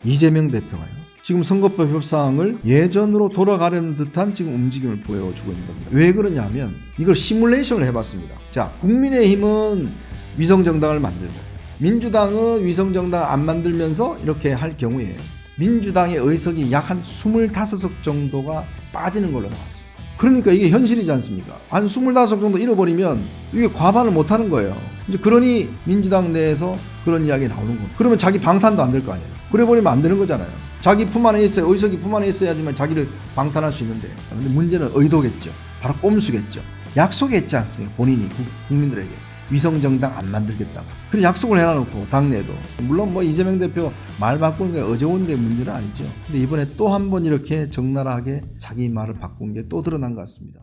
이재명 대표가요. 지금 선거법 협상을 예전으로 돌아가려는 듯한 지금 움직임을 보여주고 있는 겁니다. 왜 그러냐면 이걸 시뮬레이션을 해봤습니다. 자, 국민의힘은 위성정당을 만들고 민주당은 위성정당 안 만들면서 이렇게 할 경우에 민주당의 의석이 약 한 25석 정도가 빠지는 걸로 나왔습니다. 그러니까 이게 현실이지 않습니까? 한 25석 정도 잃어버리면 이게 과반을 못하는 거예요. 이제 그러니 민주당 내에서 그런 이야기 나오는 거예요. 그러면 자기 방탄도 안 될 거 아니에요. 그래 버리면 안 되는 거잖아요. 자기 품 안에 있어야, 의석이 품 안에 있어야지만 자기를 방탄할 수 있는데. 근데 문제는 의도겠죠. 바로 꼼수겠죠. 약속했지 않습니까? 본인이 국민들에게 위성정당 안 만들겠다고. 그래 약속을 해놔놓고 당내도. 물론 뭐 이재명 대표 말 바꾸는 게 어제온 게 문제는 아니죠. 근데 이번에 또 한 번 이렇게 적나라하게 자기 말을 바꾼 게 또 드러난 것 같습니다.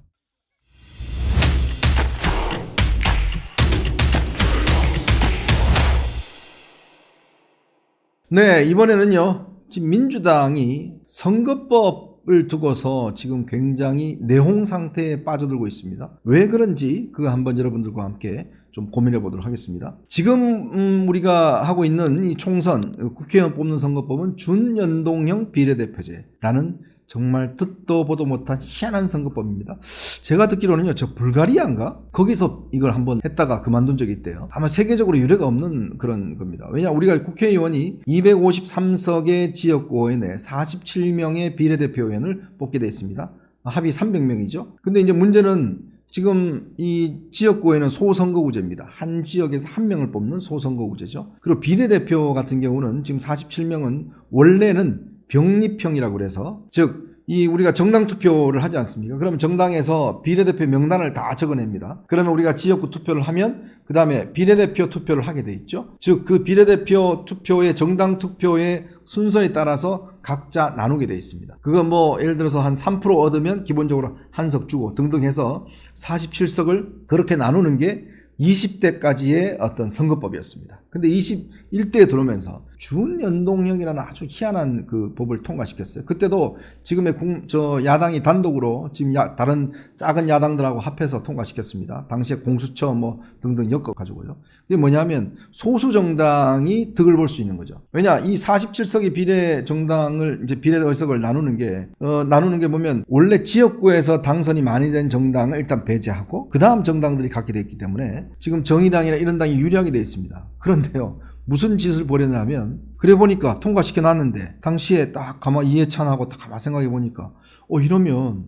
네, 이번에는요. 지금 민주당이 선거법을 두고서 지금 굉장히 내홍 상태에 빠져들고 있습니다. 왜 그런지 그거 한번 여러분들과 함께 좀 고민해 보도록 하겠습니다. 지금 우리가 하고 있는 이 총선 국회의원 뽑는 선거법은 준연동형 비례대표제라는 정말 듣도 보도 못한 희한한 선거법입니다. 제가 듣기로는요, 저 불가리아인가? 거기서 이걸 한번 했다가 그만둔 적이 있대요. 아마 세계적으로 유례가 없는 그런 겁니다. 왜냐, 우리가 국회의원이 253석의 지역구에 내 47명의 비례대표의원을 뽑게 돼 있습니다. 합이 300명이죠. 근데 이제 문제는 지금 이 지역구에는 소선거구제입니다. 한 지역에서 한 명을 뽑는 소선거구제죠. 그리고 비례대표 같은 경우는 지금 47명은 원래는 병립형이라고 그래서, 즉 이 우리가 정당 투표를 하지 않습니까? 그러면 정당에서 비례대표 명단을 다 적어냅니다. 그러면 우리가 지역구 투표를 하면 그 다음에 비례대표 투표를 하게 돼 있죠. 즉 그 비례대표 투표의 정당 투표의 순서에 따라서 각자 나누게 돼 있습니다. 그거 뭐 예를 들어서 한 3% 얻으면 기본적으로 한 석 주고 등등 해서 47석을 그렇게 나누는 게 20대까지의 어떤 선거법이었습니다. 근데 21대에 들어오면서 준연동형이라는 아주 희한한 그 법을 통과시켰어요. 그때도 지금의 야당이 단독으로 지금 다른 작은 야당들하고 합해서 통과시켰습니다. 당시에 공수처 뭐 등등 엮어가지고요. 이게 뭐냐면 소수 정당이 득을 볼 수 있는 거죠. 왜냐, 이 47석의 비례 정당을 이제 비례 의석을 나누는 게 보면 원래 지역구에서 당선이 많이 된 정당을 일단 배제하고 그 다음 정당들이 갖게 돼 있기 때문에 지금 정의당이나 이런 당이 유리하게 돼 있습니다. 그런데요, 무슨 짓을 벌였냐면, 그래 보니까 통과시켜 놨는데 당시에 딱 가만 이해찬하고 딱 가만 생각해 보니까 이러면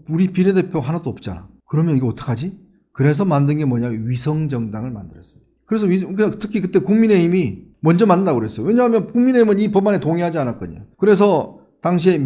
우리 비례대표 하나도 없잖아. 그러면 이거 어떡하지? 그래서 만든 게 뭐냐면 위성정당을 만들었습니다. 그래서 특히 그때 국민의힘이 먼저 만든다고 그랬어요. 왜냐하면 국민의힘은 이 법안에 동의하지 않았거든요. 그래서 당시에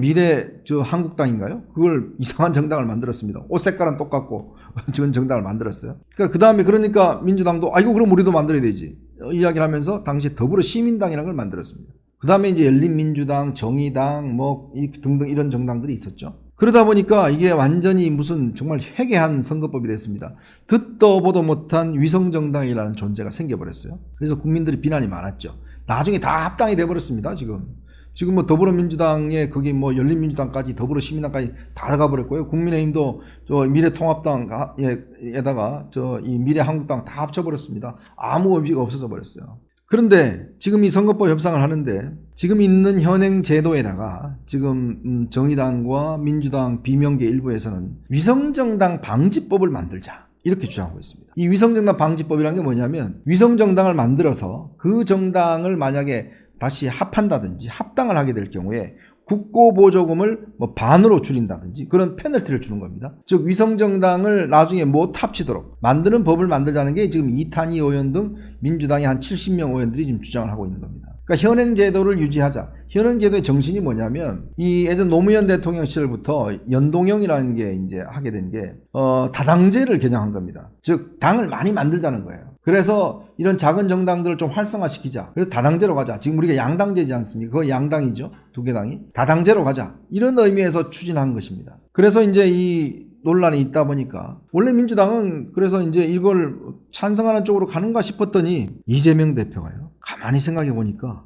한국당인가요? 그걸 이상한 정당을 만들었습니다. 옷 색깔은 똑같고 지금 정당을 만들었어요. 그 다음에 그러니까 민주당도 이거 그럼 우리도 만들어야 되지 이야기를 하면서 당시에 더불어시민당이라는 걸 만들었습니다. 그 다음에 이제 열린민주당, 정의당 뭐 등등 이런 정당들이 있었죠. 그러다 보니까 이게 완전히 무슨 정말 회개한 선거법이 됐습니다. 듣도 보도 못한 위성정당이라는 존재가 생겨버렸어요. 그래서 국민들이 비난이 많았죠. 나중에 다 합당이 돼버렸습니다. 지금 뭐 더불어민주당에 거기 뭐 열린민주당까지 더불어시민당까지 다 가버렸고요. 국민의힘도 미래통합당에다가 이 미래한국당 다 합쳐버렸습니다. 아무 의미가 없어져 버렸어요. 그런데 지금 이 선거법 협상을 하는데 지금 있는 현행 제도에다가 지금 정의당과 민주당 비명계 일부에서는 위성정당 방지법을 만들자 이렇게 주장하고 있습니다. 이 위성정당 방지법이라는 게 뭐냐면 위성정당을 만들어서 그 정당을 만약에 다시 합한다든지 합당을 하게 될 경우에 국고보조금을 뭐 반으로 줄인다든지 그런 페널티를 주는 겁니다. 즉 위성정당을 나중에 못 합치도록 만드는 법을 만들자는 게 지금 이탄희 의원 등 민주당의 한 70명 의원들이 지금 주장을 하고 있는 겁니다. 그러니까 현행 제도를 유지하자. 현행 제도의 정신이 뭐냐면 이 예전 노무현 대통령 시절부터 연동형이라는 게 이제 하게 된 게 다당제를 개정한 겁니다. 즉 당을 많이 만들자는 거예요. 그래서 이런 작은 정당들을 좀 활성화시키자. 그래서 다당제로 가자. 지금 우리가 양당제지 않습니까? 그거 양당이죠. 두 개 당이. 다당제로 가자. 이런 의미에서 추진한 것입니다. 그래서 이제 이 논란이 있다 보니까 원래 민주당은 그래서 이제 이걸 찬성하는 쪽으로 가는가 싶었더니 이재명 대표가요. 가만히 생각해 보니까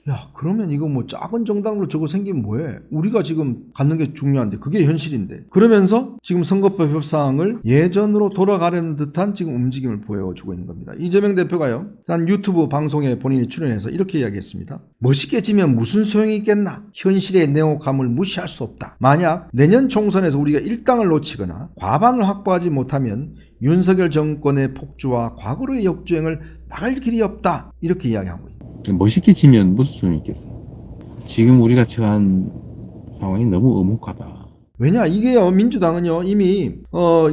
야, 그러면 이거 뭐 작은 정당으로 저거 생기면 뭐해? 우리가 지금 갖는 게 중요한데 그게 현실인데. 그러면서 지금 선거법 협상을 예전으로 돌아가려는 듯한 지금 움직임을 보여주고 있는 겁니다. 이재명 대표가요, 한 유튜브 방송에 본인이 출연해서 이렇게 이야기했습니다. 멋있게 지면 무슨 소용이 있겠나? 현실의 내용감을 무시할 수 없다. 만약 내년 총선에서 우리가 일당을 놓치거나 과반을 확보하지 못하면 윤석열 정권의 폭주와 과거로의 역주행을 막을 길이 없다. 이렇게 이야기하고 있습니다. 멋있게 지면 무슨 소용이 있겠어요. 지금 우리가 처한 상황이 너무 엄혹하다. 왜냐, 이게요, 민주당은요 이미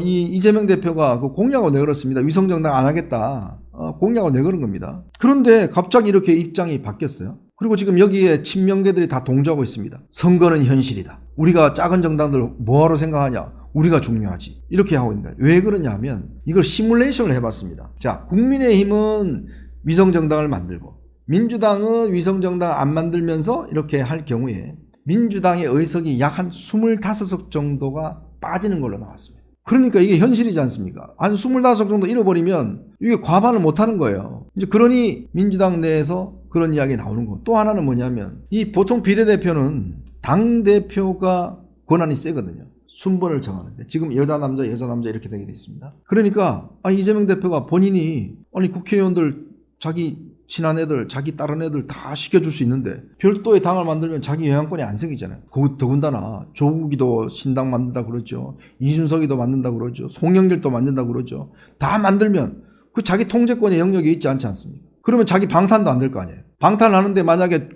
이 이재명 대표가 그 공약을 내걸었습니다. 위성정당 안 하겠다, 공약을 내걸은 겁니다. 그런데 갑자기 이렇게 입장이 바뀌었어요. 그리고 지금 여기에 친명계들이 다 동조하고 있습니다. 선거는 현실이다. 우리가 작은 정당들 뭐하러 생각하냐? 우리가 중요하지. 이렇게 하고 있는 거예요. 왜 그러냐면 이걸 시뮬레이션을 해봤습니다. 자, 국민의힘은 위성정당을 만들고 민주당은 위성정당 안 만들면서 이렇게 할 경우에 민주당의 의석이 약 한 25석 정도가 빠지는 걸로 나왔습니다. 그러니까 이게 현실이지 않습니까? 한 25석 정도 잃어버리면 이게 과반을 못하는 거예요. 이제 그러니 민주당 내에서 그런 이야기 나오는 거. 또 하나는 뭐냐면 이 보통 비례대표는 당대표가 권한이 세거든요. 순번을 정하는데 지금 여자 남자 이렇게 되게 돼 있습니다. 그러니까 이재명 대표가 본인이 국회의원들 자기 친한 애들, 자기 다른 애들 다 시켜줄 수 있는데 별도의 당을 만들면 자기 영향권이 안 생기잖아요. 더군다나 조국이도 신당 만든다 그러죠. 이준석이도 만든다 그러죠. 송영길도 만든다 그러죠. 다 만들면 그 자기 통제권의 영역에 있지 않지 않습니까? 그러면 자기 방탄도 안 될 거 아니에요. 방탄하는데 만약에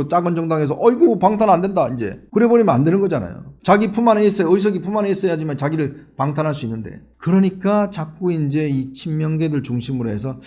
작은 정당에서 어이구 방탄 안 된다 이제 그래 버리면 안 되는 거잖아요. 자기 품 안에 있어야, 의석이 품 안에 있어야지만 자기를 방탄할 수 있는데, 그러니까 자꾸 이제 이 친명계들 중심으로 해서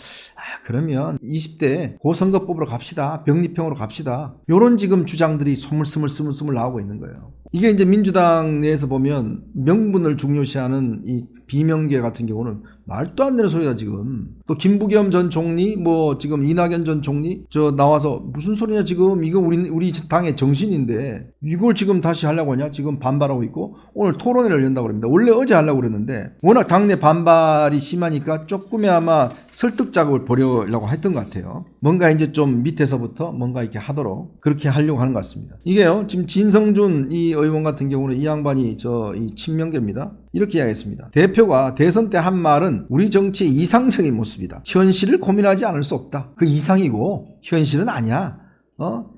그러면 20대 고선거법으로 갑시다, 병립형으로 갑시다, 요런 지금 주장들이 스물스물 나오고 있는 거예요. 이게 이제 민주당 내에서 보면 명분을 중요시하는 이 비명계 같은 경우는 말도 안 되는 소리다 지금. 또 김부겸 전 총리, 지금 이낙연 전 총리 나와서 무슨 소리냐 지금, 이거 우리 당의 정신인데 이걸 지금 다시 하려고 하냐, 지금 반발하고 있고 오늘 토론회를 연다고 합니다. 원래 어제 하려고 그랬는데 워낙 당내 반발이 심하니까 조금이나마 설득 작업을 벌이려고 했던 것 같아요. 뭔가 이제 좀 밑에서부터 뭔가 이렇게 하도록 그렇게 하려고 하는 것 같습니다. 이게요, 지금 진성준 이 의원 같은 경우는 이 양반이 이 친명계입니다. 이렇게 이야기했습니다. 대표가 대선 때 한 말은 우리 정치의 이상적인 모습이다. 현실을 고민하지 않을 수 없다. 그 이상이고 현실은 아니야.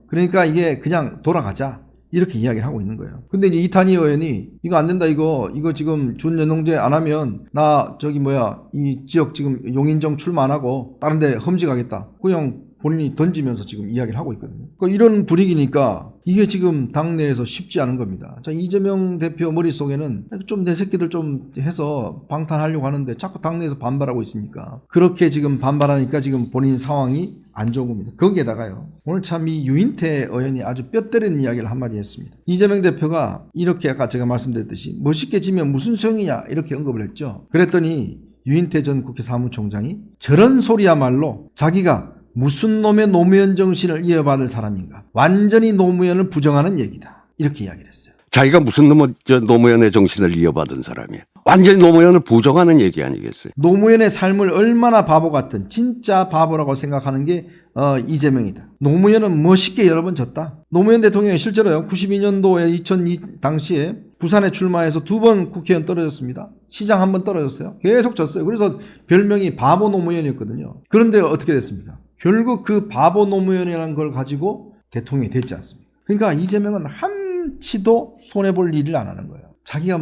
그러니까 이게 그냥 돌아가자. 이렇게 이야기를 하고 있는 거예요. 근데 이제 이탄희 의원이 이거 안 된다, 이거 지금 준연동제 안 하면 나 이 지역 지금 용인정 출마 안 하고 다른 데 험직하겠다. 그냥 본인이 던지면서 지금 이야기를 하고 있거든요. 그러니까 이런 분위기니까 이게 지금 당내에서 쉽지 않은 겁니다. 자, 이재명 대표 머릿속에는 좀 내 새끼들 좀 해서 방탄하려고 하는데 자꾸 당내에서 반발하고 있으니까, 그렇게 지금 반발하니까 지금 본인 상황이 안 좋은 겁니다. 거기에다가요, 오늘 참 이 유인태 의원이 아주 뼈 때리는 이야기를 한마디 했습니다. 이재명 대표가 이렇게 아까 제가 말씀드렸듯이 멋있게 지면 무슨 소용이냐 이렇게 언급을 했죠. 그랬더니 유인태 전 국회 사무총장이 저런 소리야말로 자기가 무슨 놈의 노무현 정신을 이어받을 사람인가, 완전히 노무현을 부정하는 얘기다, 이렇게 이야기를 했어요. 자기가 무슨 노무현의 정신을 이어받은 사람이에요. 완전히 노무현을 부정하는 얘기 아니겠어요. 노무현의 삶을 얼마나 바보 같은, 진짜 바보라고 생각하는 게 이재명이다. 노무현은 멋있게 여러 번 졌다. 노무현 대통령이 실제로요, 92년도에 2002 당시에 부산에 출마해서 2번 국회의원 떨어졌습니다. 시장 1번 떨어졌어요. 계속 졌어요. 그래서 별명이 바보 노무현이었거든요. 그런데 어떻게 됐습니까? 결국 그 바보 노무현이라는 걸 가지고 대통령이 됐지 않습니까? 그러니까 이재명은 한치도 손해볼 일을 안 하는 거예요. 자기가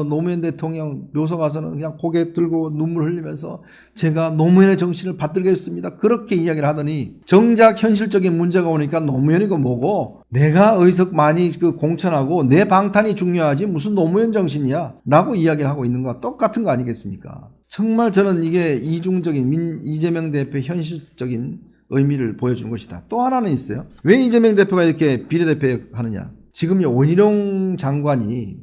노무현 대통령 묘소 가서는 그냥 고개 들고 눈물 흘리면서 제가 노무현의 정신을 받들겠습니다, 그렇게 이야기를 하더니 정작 현실적인 문제가 오니까 노무현이고 뭐고 내가 의석 많이 공천하고 내 방탄이 중요하지 무슨 노무현 정신이야 라고 이야기를 하고 있는 거와 똑같은 거 아니겠습니까? 정말 저는 이게 이중적인 이재명 대표의 현실적인 의미를 보여주는 것이다. 또 하나는 있어요. 왜 이재명 대표가 이렇게 비례대표 하느냐. 지금요, 원희룡 장관이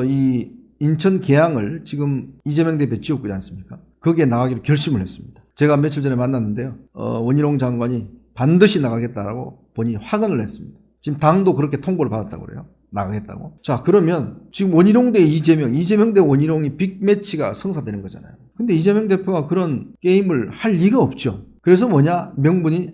이 인천 계양을 지금 이재명 대표 지역구지 않습니까? 거기에 나가기로 결심을 했습니다. 제가 며칠 전에 만났는데요, 원희룡 장관이 반드시 나가겠다라고 본인이 확언을 했습니다. 지금 당도 그렇게 통보를 받았다고 그래요. 나가겠다고. 자, 그러면 지금 원희룡 대 이재명 대 원희룡이 빅매치가 성사되는 거잖아요. 근데 이재명 대표가 그런 게임을 할 리가 없죠. 그래서 명분이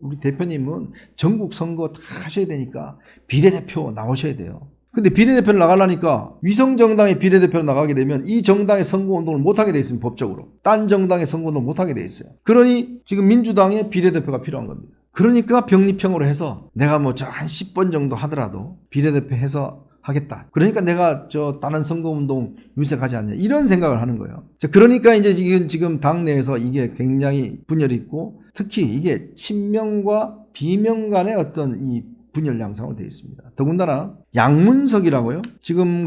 우리 대표님은 전국 선거 다 하셔야 되니까 비례대표 나오셔야 돼요. 근데 비례대표를 나가려니까 위성정당의 비례대표로 나가게 되면 이 정당의 선거운동을 못하게 돼 있습니다. 법적으로. 딴 정당의 선거운동을 못하게 돼 있어요. 그러니 지금 민주당의 비례대표가 필요한 겁니다. 그러니까 병립형으로 해서 내가 뭐 저 한 10번 정도 하더라도 비례대표 해서 하겠다. 그러니까 내가 저 다른 선거운동 유색하지 않냐. 이런 생각을 하는 거예요. 그러니까 이제 지금 당내에서 이게 굉장히 분열이 있고 특히 이게 친명과 비명 간의 어떤 이 분열 양상으로 되어 있습니다. 더군다나 양문석이라고요. 지금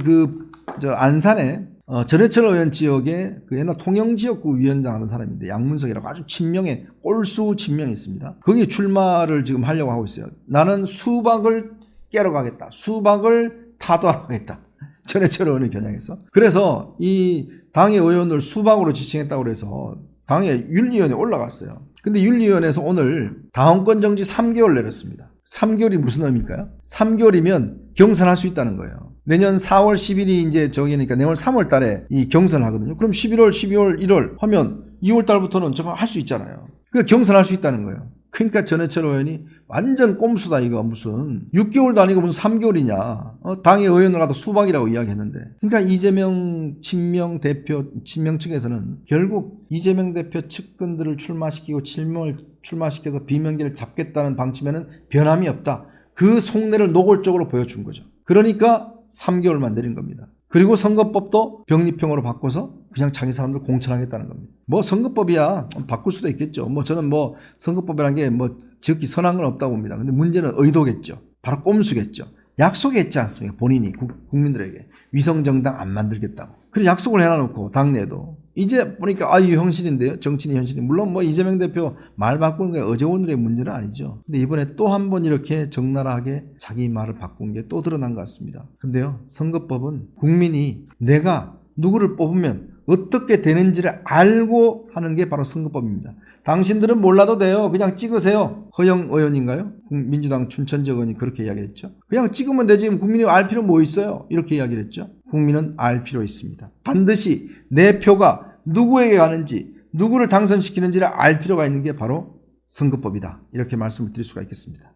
저 안산에 전해철 의원 지역에 옛날 통영지역구 위원장 하는 사람인데 양문석이라고 아주 친명의 꼴수 친명이 있습니다. 거기에 출마를 지금 하려고 하고 있어요. 나는 수박을 깨러 가겠다. 수박을 타도하러 가겠다. 전해철 의원을 겨냥해서. 그래서 이 당의 의원을 수박으로 지칭했다고 그래서 당의 윤리위원회에 올라갔어요. 근데 윤리위원회에서 오늘 당원권 정지 3개월 내렸습니다. 3개월이 무슨 의미일까요? 3개월이면 경선할 수 있다는 거예요. 내년 4월 10일이 이제 저기니까 내년 3월 달에 이 경선을 하거든요. 그럼 11월, 12월, 1월 하면 2월 달부터는 저거 할 수 있잖아요. 그 경선할 수 있다는 거예요. 그러니까 전해철 의원이 완전 꼼수다 이거 무슨 6개월도 아니고 무슨 3개월이냐. 당의 의원을 가도 수박이라고 이야기했는데. 그러니까 이재명 친명 대표 친명 측에서는 결국 이재명 대표 측근들을 출마시키고 친명을 출마시켜서 비명계를 잡겠다는 방침에는 변함이 없다. 그 속내를 노골적으로 보여준 거죠. 그러니까 3개월만 내린 겁니다. 그리고 선거법도 병립형으로 바꿔서 그냥 자기 사람들 공천하겠다는 겁니다. 뭐 선거법이야 바꿀 수도 있겠죠. 뭐 저는 뭐 선거법이라는 게 뭐 지극히 선한 건 없다고 봅니다. 근데 문제는 의도겠죠. 바로 꼼수겠죠. 약속했지 않습니까? 본인이 국민들에게 위성정당 안 만들겠다고. 그래 약속을 해놔놓고 당내에도 이제 보니까 이 현실인데요. 정치인이 현실이 물론 뭐 이재명 대표 말 바꾸는 게 어제 오늘의 문제는 아니죠. 근데 이번에 또 한 번 이렇게 적나라하게 자기 말을 바꾼 게 또 드러난 것 같습니다. 근데요 선거법은 국민이 내가 누구를 뽑으면 어떻게 되는지를 알고 하는 게 바로 선거법입니다. 당신들은 몰라도 돼요. 그냥 찍으세요. 허영 의원인가요? 민주당 춘천지 의원이 그렇게 이야기했죠. 그냥 찍으면 되지. 국민이 알 필요 뭐 있어요? 이렇게 이야기를 했죠. 국민은 알 필요 있습니다. 반드시 내 표가 누구에게 가는지 누구를 당선시키는지를 알 필요가 있는 게 바로 선거법이다. 이렇게 말씀을 드릴 수가 있겠습니다.